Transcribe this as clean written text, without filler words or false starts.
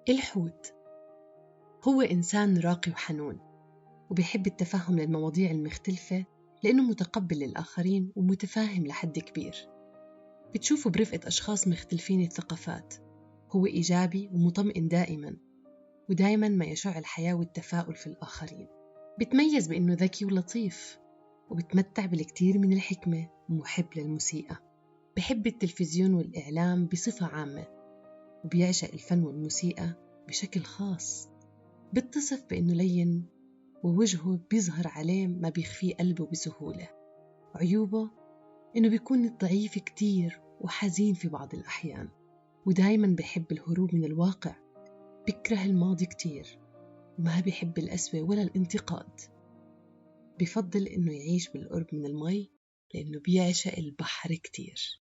الحوت هو إنسان راقي وحنون، وبيحب التفهم للمواضيع المختلفة لأنه متقبل للآخرين ومتفاهم لحد كبير. بتشوفه برفقة أشخاص مختلفين الثقافات. هو إيجابي ومطمئن دائماً، ودائماً ما يشع الحياة والتفاؤل في الآخرين. بتميز بأنه ذكي ولطيف، وبتمتع بالكثير من الحكمة ومحب للموسيقى. بحب التلفزيون والإعلام بصفة عامة، وبيعشق الفن والموسيقى بشكل خاص. بتصف بأنه لين، ووجهه بيظهر عليه ما بيخفيه قلبه بسهولة. عيوبه إنه بيكون ضعيف كتير وحزين في بعض الأحيان، ودايماً بيحب الهروب من الواقع. بيكره الماضي كتير، وما بيحب القسوة ولا الانتقاد. بفضل إنه يعيش بالقرب من المي لأنه بيعشق البحر كتير.